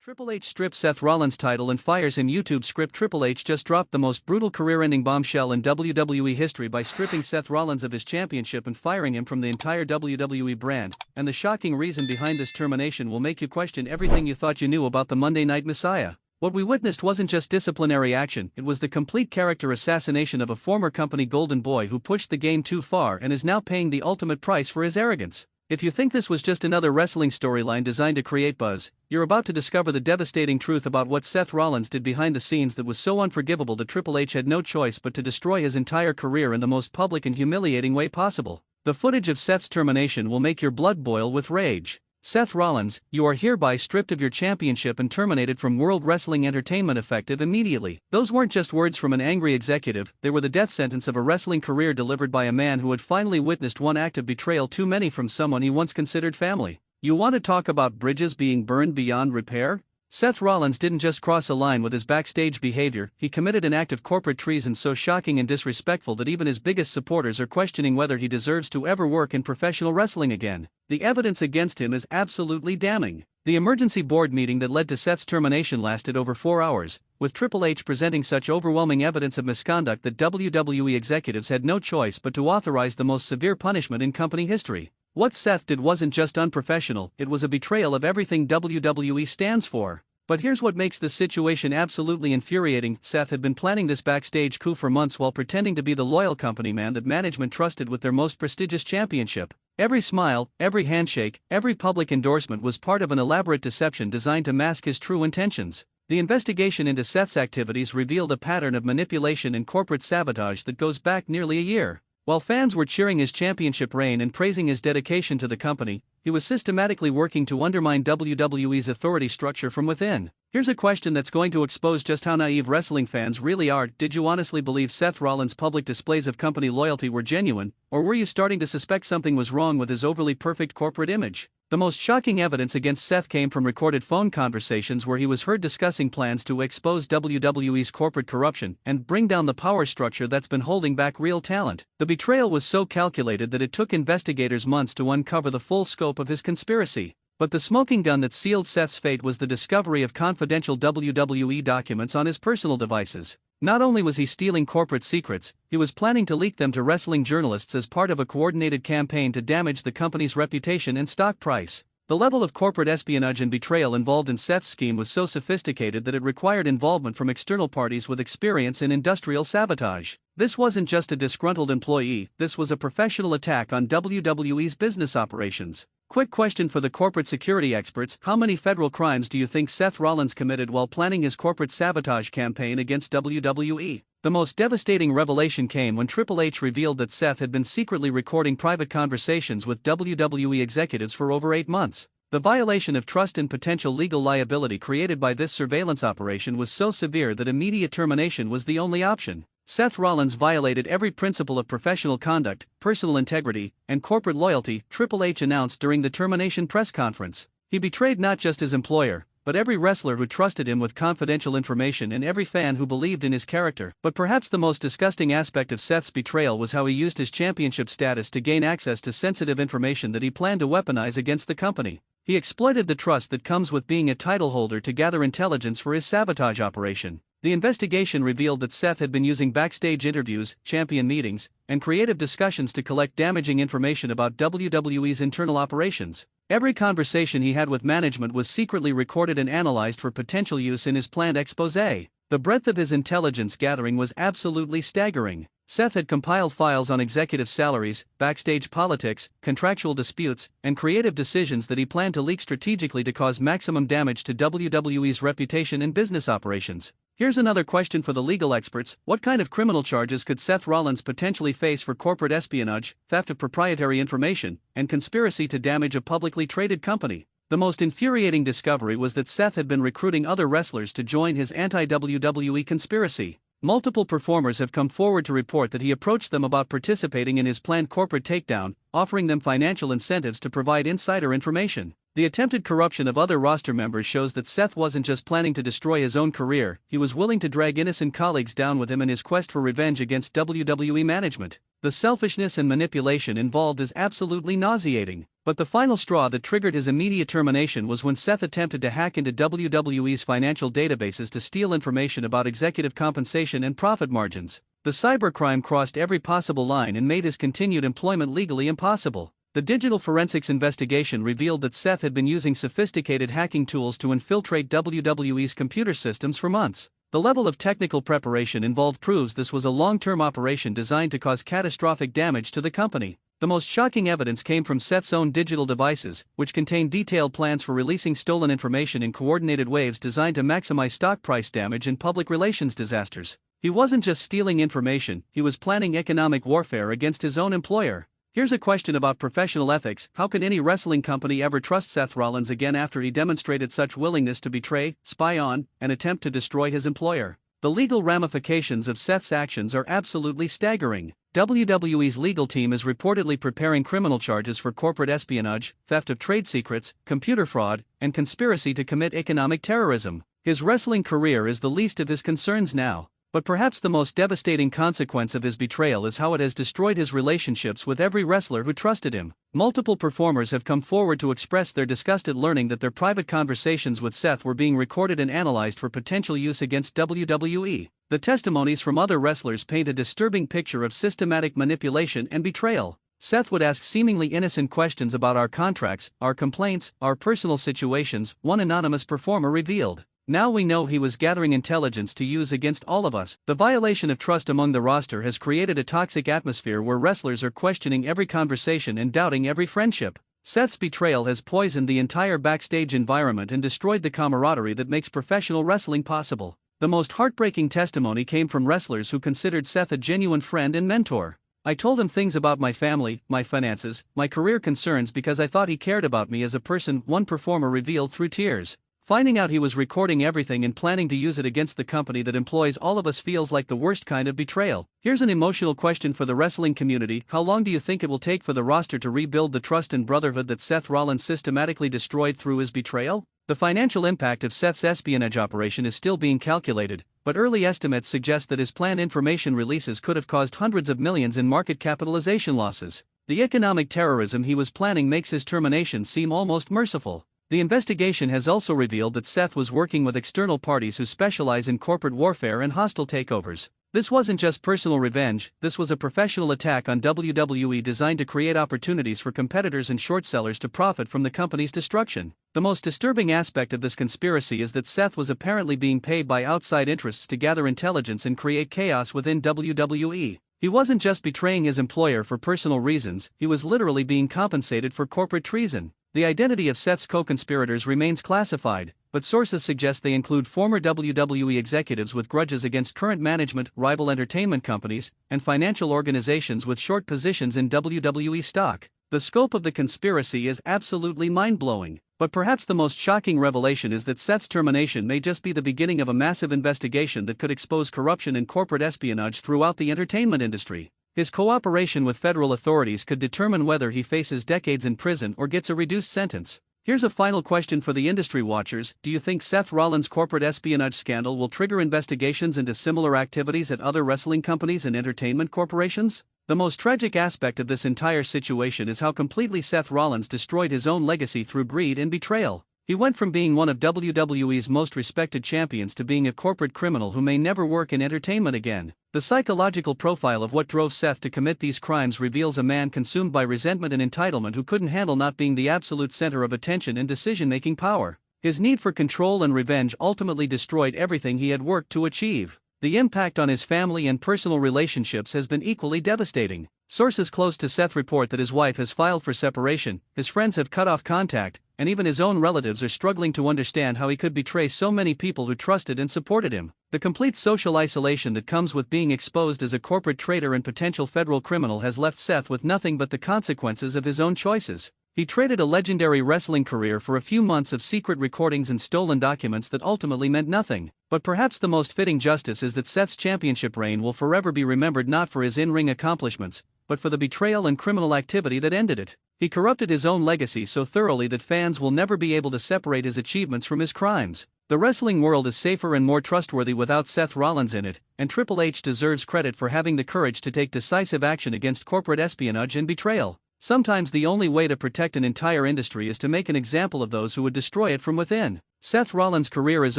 Triple H strips Seth Rollins' title and fires him. YouTube script. Triple H just dropped the most brutal career-ending bombshell in WWE history by stripping Seth Rollins of his championship and firing him from the entire WWE brand, and the shocking reason behind this termination will make you question everything you thought you knew about the Monday Night Messiah. What we witnessed wasn't just disciplinary action, it was the complete character assassination of a former company golden boy who pushed the game too far and is now paying the ultimate price for his arrogance. If you think this was just another wrestling storyline designed to create buzz, you're about to discover the devastating truth about what Seth Rollins did behind the scenes that was so unforgivable that Triple H had no choice but to destroy his entire career in the most public and humiliating way possible. The footage of Seth's termination will make your blood boil with rage. Seth Rollins, you are hereby stripped of your championship and terminated from World Wrestling Entertainment effective immediately. Those weren't just words from an angry executive, they were the death sentence of a wrestling career delivered by a man who had finally witnessed one act of betrayal too many from someone he once considered family. You want to talk about bridges being burned beyond repair? Seth Rollins didn't just cross a line with his backstage behavior, he committed an act of corporate treason so shocking and disrespectful that even his biggest supporters are questioning whether he deserves to ever work in professional wrestling again. The evidence against him is absolutely damning. The emergency board meeting that led to Seth's termination lasted over 4 hours, with Triple H presenting such overwhelming evidence of misconduct that WWE executives had no choice but to authorize the most severe punishment in company history. What Seth did wasn't just unprofessional, it was a betrayal of everything WWE stands for. But here's what makes this situation absolutely infuriating. Seth had been planning this backstage coup for months while pretending to be the loyal company man that management trusted with their most prestigious championship. Every smile, every handshake, every public endorsement was part of an elaborate deception designed to mask his true intentions. The investigation into Seth's activities revealed a pattern of manipulation and corporate sabotage that goes back nearly a year. While fans were cheering his championship reign and praising his dedication to the company, he was systematically working to undermine WWE's authority structure from within. Here's a question that's going to expose just how naive wrestling fans really are. Did you honestly believe Seth Rollins' public displays of company loyalty were genuine, or were you starting to suspect something was wrong with his overly perfect corporate image? The most shocking evidence against Seth came from recorded phone conversations where he was heard discussing plans to expose WWE's corporate corruption and bring down the power structure that's been holding back real talent. The betrayal was so calculated that it took investigators months to uncover the full scope of his conspiracy. But the smoking gun that sealed Seth's fate was the discovery of confidential WWE documents on his personal devices. Not only was he stealing corporate secrets, he was planning to leak them to wrestling journalists as part of a coordinated campaign to damage the company's reputation and stock price. The level of corporate espionage and betrayal involved in Seth's scheme was so sophisticated that it required involvement from external parties with experience in industrial sabotage. This wasn't just a disgruntled employee, this was a professional attack on WWE's business operations. Quick question for the corporate security experts: how many federal crimes do you think Seth Rollins committed while planning his corporate sabotage campaign against WWE? The most devastating revelation came when Triple H revealed that Seth had been secretly recording private conversations with WWE executives for over 8 months. The violation of trust and potential legal liability created by this surveillance operation was so severe that immediate termination was the only option. Seth Rollins violated every principle of professional conduct, personal integrity, and corporate loyalty, Triple H announced during the termination press conference. He betrayed not just his employer, but every wrestler who trusted him with confidential information and every fan who believed in his character. But perhaps the most disgusting aspect of Seth's betrayal was how he used his championship status to gain access to sensitive information that he planned to weaponize against the company. He exploited the trust that comes with being a title holder to gather intelligence for his sabotage operation. The investigation revealed that Seth had been using backstage interviews, champion meetings, and creative discussions to collect damaging information about WWE's internal operations. Every conversation he had with management was secretly recorded and analyzed for potential use in his planned expose. The breadth of his intelligence gathering was absolutely staggering. Seth had compiled files on executive salaries, backstage politics, contractual disputes, and creative decisions that he planned to leak strategically to cause maximum damage to WWE's reputation and business operations. Here's another question for the legal experts: what kind of criminal charges could Seth Rollins potentially face for corporate espionage, theft of proprietary information, and conspiracy to damage a publicly traded company? The most infuriating discovery was that Seth had been recruiting other wrestlers to join his anti-WWE conspiracy. Multiple performers have come forward to report that he approached them about participating in his planned corporate takedown, offering them financial incentives to provide insider information. The attempted corruption of other roster members shows that Seth wasn't just planning to destroy his own career, he was willing to drag innocent colleagues down with him in his quest for revenge against WWE management. The selfishness and manipulation involved is absolutely nauseating. But the final straw that triggered his immediate termination was when Seth attempted to hack into WWE's financial databases to steal information about executive compensation and profit margins. The cybercrime crossed every possible line and made his continued employment legally impossible. The digital forensics investigation revealed that Seth had been using sophisticated hacking tools to infiltrate WWE's computer systems for months. The level of technical preparation involved proves this was a long-term operation designed to cause catastrophic damage to the company. The most shocking evidence came from Seth's own digital devices, which contained detailed plans for releasing stolen information in coordinated waves designed to maximize stock price damage and public relations disasters. He wasn't just stealing information, he was planning economic warfare against his own employer. Here's a question about professional ethics: how could any wrestling company ever trust Seth Rollins again after he demonstrated such willingness to betray, spy on, and attempt to destroy his employer? The legal ramifications of Seth's actions are absolutely staggering. WWE's legal team is reportedly preparing criminal charges for corporate espionage, theft of trade secrets, computer fraud, and conspiracy to commit economic terrorism. His wrestling career is the least of his concerns now. But perhaps the most devastating consequence of his betrayal is how it has destroyed his relationships with every wrestler who trusted him. Multiple performers have come forward to express their disgust at learning that their private conversations with Seth were being recorded and analyzed for potential use against WWE. The testimonies from other wrestlers paint a disturbing picture of systematic manipulation and betrayal. Seth would ask seemingly innocent questions about our contracts, our complaints, our personal situations, one anonymous performer revealed. Now we know he was gathering intelligence to use against all of us. The violation of trust among the roster has created a toxic atmosphere where wrestlers are questioning every conversation and doubting every friendship. Seth's betrayal has poisoned the entire backstage environment and destroyed the camaraderie that makes professional wrestling possible. The most heartbreaking testimony came from wrestlers who considered Seth a genuine friend and mentor. "I told him things about my family, my finances, my career concerns because I thought he cared about me as a person," one performer revealed through tears. Finding out he was recording everything and planning to use it against the company that employs all of us feels like the worst kind of betrayal. Here's an emotional question for the wrestling community: how long do you think it will take for the roster to rebuild the trust and brotherhood that Seth Rollins systematically destroyed through his betrayal? The financial impact of Seth's espionage operation is still being calculated, but early estimates suggest that his planned information releases could have caused hundreds of millions in market capitalization losses. The economic terrorism he was planning makes his termination seem almost merciful. The investigation has also revealed that Seth was working with external parties who specialize in corporate warfare and hostile takeovers. This wasn't just personal revenge, this was a professional attack on WWE designed to create opportunities for competitors and short sellers to profit from the company's destruction. The most disturbing aspect of this conspiracy is that Seth was apparently being paid by outside interests to gather intelligence and create chaos within WWE. He wasn't just betraying his employer for personal reasons, he was literally being compensated for corporate treason. The identity of Seth's co-conspirators remains classified, but sources suggest they include former WWE executives with grudges against current management, rival entertainment companies, and financial organizations with short positions in WWE stock. The scope of the conspiracy is absolutely mind-blowing, but perhaps the most shocking revelation is that Seth's termination may just be the beginning of a massive investigation that could expose corruption and corporate espionage throughout the entertainment industry. His cooperation with federal authorities could determine whether he faces decades in prison or gets a reduced sentence. Here's a final question for the industry watchers: do you think Seth Rollins' corporate espionage scandal will trigger investigations into similar activities at other wrestling companies and entertainment corporations? The most tragic aspect of this entire situation is how completely Seth Rollins destroyed his own legacy through greed and betrayal. He went from being one of WWE's most respected champions to being a corporate criminal who may never work in entertainment again. The psychological profile of what drove Seth to commit these crimes reveals a man consumed by resentment and entitlement who couldn't handle not being the absolute center of attention and decision-making power. His need for control and revenge ultimately destroyed everything he had worked to achieve. The impact on his family and personal relationships has been equally devastating. Sources close to Seth report that his wife has filed for separation, his friends have cut off contact, and even his own relatives are struggling to understand how he could betray so many people who trusted and supported him. The complete social isolation that comes with being exposed as a corporate traitor and potential federal criminal has left Seth with nothing but the consequences of his own choices. He traded a legendary wrestling career for a few months of secret recordings and stolen documents that ultimately meant nothing. But perhaps the most fitting justice is that Seth's championship reign will forever be remembered not for his in-ring accomplishments, but for the betrayal and criminal activity that ended it. He corrupted his own legacy so thoroughly that fans will never be able to separate his achievements from his crimes. The wrestling world is safer and more trustworthy without Seth Rollins in it, and Triple H deserves credit for having the courage to take decisive action against corporate espionage and betrayal. Sometimes the only way to protect an entire industry is to make an example of those who would destroy it from within. Seth Rollins' career is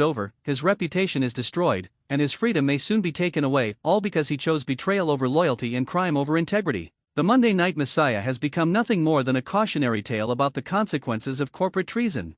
over, his reputation is destroyed, and his freedom may soon be taken away, all because he chose betrayal over loyalty and crime over integrity. The Monday Night Messiah has become nothing more than a cautionary tale about the consequences of corporate treason.